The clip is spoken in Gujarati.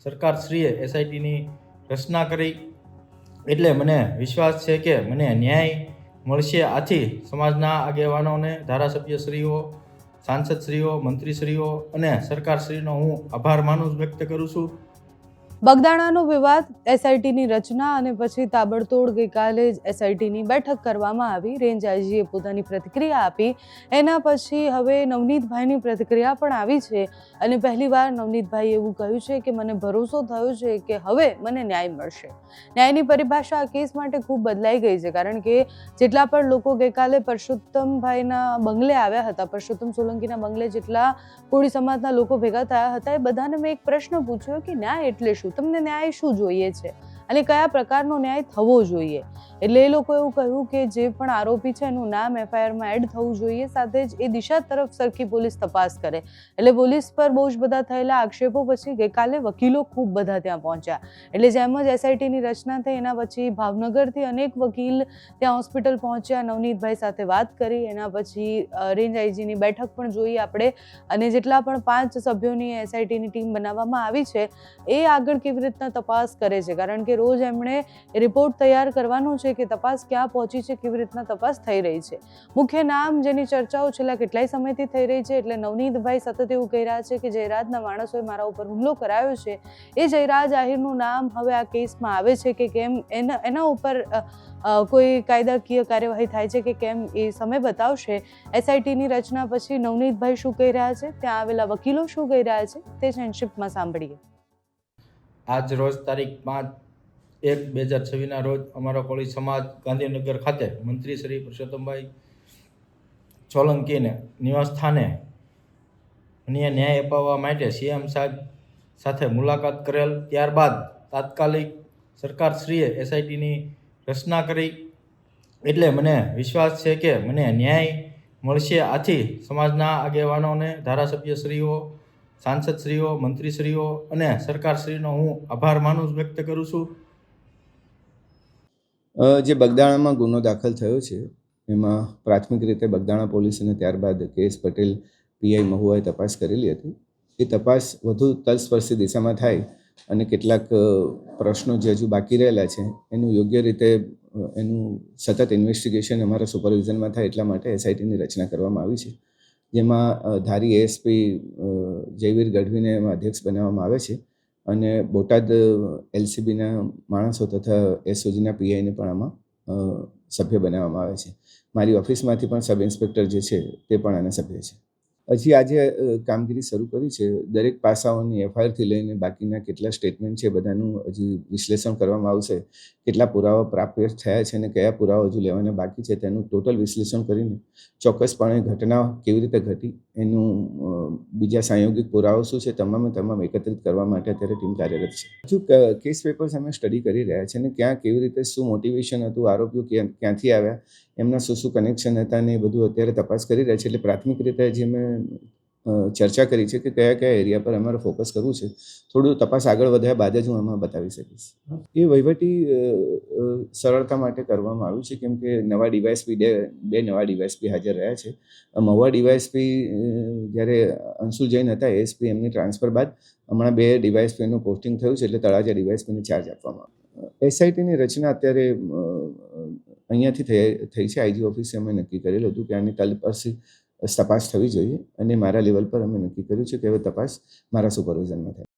સરકારશ્રીએ એસઆઈટીની રચના કરી એટલે મને વિશ્વાસ છે કે મને ન્યાય મળશે। આથી સમાજના આગેવાનોને, ધારાસભ્યશ્રીઓ, સાંસદશ્રીઓ, મંત્રીશ્રીઓ અને સરકારશ્રીનો હું આભાર વ્યક્ત કરું છું। બગદાણાનો વિવાદ, એસઆઈટીની રચના અને પછી તાબડતોડ ગઈકાલે જ એસઆઈટીની બેઠક કરવામાં આવી। રેન્જ આઈજીએ પોતાની પ્રતિક્રિયા આપી। એના પછી હવે નવનીતભાઈની પ્રતિક્રિયા પણ આવી છે અને પહેલીવાર નવનીતભાઈએ એવું કહ્યું છે કે મને ભરોસો થયો છે કે હવે મને ન્યાય મળશે। ન્યાયની પરિભાષા આ કેસ માટે ખૂબ બદલાઈ ગઈ છે, કારણ કે જેટલા પણ લોકો ગઈકાલે પરસોત્તમભાઈના બંગલે આવ્યા હતા, પરસોત્તમ સોલંકીના બંગલે જેટલા કોળી સમાજના લોકો ભેગા થયા હતા, એ બધાને મેં એક પ્રશ્ન પૂછ્યો કે ન્યાય એટલે શું, તમને ન્યાય શું જોઈએ છે અને કયા પ્રકારનો ન્યાય થવો જોઈએ। એટલે એ લોકો એવું કહ્યું કે જે પણ આરોપી છે એનું નામ એફઆઈઆરમાં એડ થવું જોઈએ, સાથે જ એ દિશા તરફ સરખી પોલીસ તપાસ કરે। એટલે પોલીસ પર બહુ જ બધા થયેલા આક્ષેપો પછી ગઈકાલે વકીલો ખૂબ બધા ત્યાં પહોંચ્યા। એટલે જેમ જ એસઆઈટીની રચના થઈ એના પછી ભાવનગરથી અનેક વકીલ ત્યાં હોસ્પિટલ પહોંચ્યા, નવનીતભાઈ સાથે વાત કરી। એના પછી રેન્જ આઈજીની બેઠક પણ જોઈ આપણે, અને જેટલા પણ 5 સભ્યોની એસઆઈટીની ટીમ બનાવવામાં આવી છે એ આગળ કેવી રીતના તપાસ કરે છે, કારણ કે રોજ એમણે રિપોર્ટ તૈયાર કરવાનો છે કે તપાસ ક્યાં પહોંચી છે, કેવી રીતના તપાસ થઈ રહી છે। મુખ્ય નામ જેની ચર્ચાઓ છેલ્લા કેટલાય સમયથી થઈ રહી છે, એટલે નવનીતભાઈ સતત એવું કહી રહ્યા છે કે જયરાજના માણસોએ મારા ઉપર હુમલો કરાયો છે, એ જયરાજ આહિરનું નામ હવે આ કેસમાં આવે છે કે કેમ, એના ઉપર કોઈ કાયદાકીય કાર્યવાહી થાય છે કે કેમ એ સમય બતાવશે। એસઆઈટીની રચના પછી નવનીતભાઈ શું કહી રહ્યા છે, ત્યાં આવેલા વકીલો શું કહી રહ્યા છે, તે સંક્ષિપ્તમાં સાંભળીએ। આજ રોજ તારીખ 5/1/2026 રોજ અમારો કોળી સમાજ ગાંધીનગર ખાતે મંત્રી શ્રી પરસોત્તમભાઈ સોલંકીને નિવાસ સ્થાને ન્યાય અપાવવા માટે સીએમ સાહેબ સાથે મુલાકાત કરેલ। ત્યારબાદ તાત્કાલિક સરકારશ્રીએ એસઆઈટીની રચના કરી એટલે મને વિશ્વાસ છે કે મને ન્યાય મળશે। આથી સમાજના આગેવાનોને, ધારાસભ્યશ્રીઓ, સાંસદશ્રીઓ, મંત્રીશ્રીઓ અને સરકારશ્રીનો હું આભાર વ્યક્ત કરું છું। જે બગદાણામાં ગુનો દાખલ થયો છે એમાં પ્રાથમિક રીતે બગદાણા પોલીસ અને ત્યારબાદ કેએસ પટેલ પીઆઈ મહુવાએ તપાસ કરેલી હતી। એ તપાસ વધુ તલસ્પર્શી દિશામાં થાય અને કેટલાક પ્રશ્નો જે હજુ બાકી રહેલા છે એનું યોગ્ય રીતે એનું સતત ઇન્વેસ્ટિગેશન અમારા સુપરવિઝનમાં થાય એટલા માટે એસઆઈટીની રચના કરવામાં આવી છે, જેમાં ધારી એએસપી જયવીર ગઢવીને એમાં અધ્યક્ષ બનાવવામાં આવે છે અને બોટાદ એલસીબીના માણસો તથા એસઓજીના પીઆઈને પણ આમાં સભ્ય બનાવવામાં આવે છે। મારી ઓફિસમાંથી પણ સબ ઇન્સ્પેક્ટર જે છે તે પણ આના સભ્ય છે। હજી આજે કામગીરી શરૂ કરી છે। દરેક પાસાઓની એફઆઈઆરથી લઈને બાકીના કેટલા સ્ટેટમેન્ટ છે બધાનું હજી વિશ્લેષણ કરવામાં આવશે। કેટલા પુરાવા પ્રાપ્ત થયા છે અને કયા પુરાવા હજુ લેવાના બાકી છે તેનું ટોટલ વિશ્લેષણ કરીને ચોક્કસપણે ઘટના કેવી રીતે ઘટી, એનું બીજા સંયોગિક પુરાવા શું છે, તમામ એકત્રિત કરવા માટે અત્યારે ટીમ કાર્યરત છે। હજુ કેસ પેપર્સ અમે સ્ટડી કરી રહ્યા છીએ અને ક્યાં કેવી રીતે શું મોટિવેશન હતું, આરોપીઓ ક્યાંથી આવ્યા, એમના શું કનેક્શન હતા ને એ બધું અત્યારે તપાસ કરી રહ્યા છે। એટલે પ્રાથમિક રીતે જે મેં ચર્ચા કરી છે કે કયા કયા એરિયા પર અમારે ફોકસ કરવું છે, થોડું તપાસ આગળ વધ્યા બાદ જ હું આમાં બતાવી શકીશ। એ વહીવટી સરળતા માટે કરવામાં આવ્યું છે, કેમ કે નવા ડીવાયએસપી બે નવા ડીવાયએસપી હાજર રહ્યા છે। મહુવા ડીવાયએસપી જ્યારે અંશુલ જૈન હતા એએસપી, એમની ટ્રાન્સફર બાદ હમણાં 2 ડીવાયએસપીનું પોસ્ટિંગ થયું છે, એટલે તળાજા ડીવાયએસપીને ચાર્જ આપવામાં આવ્યો। એસઆઈટીની રચના અત્યારે અહીંયાથી થઈ છે। આઈજી ઓફિસે અમે નક્કી કરેલું હતું કે આની તલસ્પર્શી તપાસ થવી જોઈએ અને મારા લેવલ પર અમે નક્કી કર્યું છે કે હવે તપાસ મારા સુપરવિઝનમાં થાય।